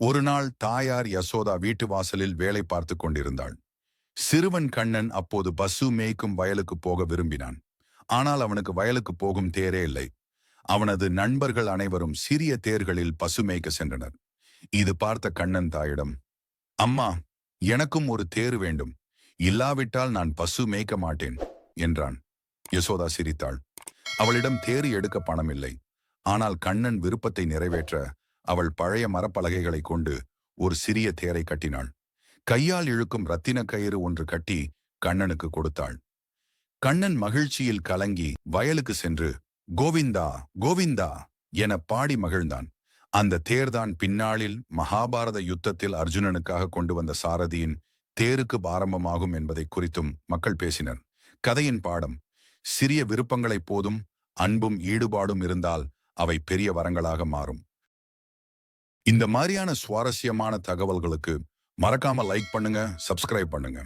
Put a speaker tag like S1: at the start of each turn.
S1: ஒரு நாள் தாயார் யசோதா வீட்டு வாசலில் வேலை பார்த்து கொண்டிருந்தாள். சிறுவன் கண்ணன் அப்போது பசு மேய்க்கும் வயலுக்கு போக விரும்பினான். ஆனால் அவனுக்கு வயலுக்கு போகும் தேரே இல்லை. அவனது நண்பர்கள் அனைவரும் சிறிய தேர்களில் பசு மேய்க்க சென்றனர். இது பார்த்த கண்ணன் தாயிடம், அம்மா, எனக்கும் ஒரு தேர் வேண்டும். இல்லாவிட்டால் நான் பசு மேய்க்க மாட்டேன் என்றான். யசோதா சிரித்தாள். அவளிடம் தேறு எடுக்க பணம் இல்லை. ஆனால் கண்ணன் விருப்பத்தை நிறைவேற்ற அவள் பழைய மரப்பலகைகளை கொண்டு ஒரு சிறிய தேரை கட்டினாள். கையால் இழுக்கும் ரத்தின கயிறு ஒன்று கட்டி கண்ணனுக்கு கொடுத்தாள். கண்ணன் மகிழ்ச்சியில் கலங்கி வயலுக்கு சென்று கோவிந்தா கோவிந்தா என பாடி மகிழ்ந்தான். அந்த தேர்தான் பின்னாளில் மகாபாரத யுத்தத்தில் அர்ஜுனனுக்காக கொண்டு வந்த சாரதியின் தேருக்கு ஆரம்பமாகும் என்பதை குறித்தும் மக்கள் பேசினர். கதையின் பாடம்: சிறிய விருப்பங்களை போதும் அன்பும் ஈடுபாடும் இருந்தால் அவை பெரிய வரங்களாக மாறும். இந்த மாதிரியான சுவாரஸ்யமான தகவல்களுக்கு மறக்காம லைக் பண்ணுங்க, சப்ஸ்கிரைப் பண்ணுங்க.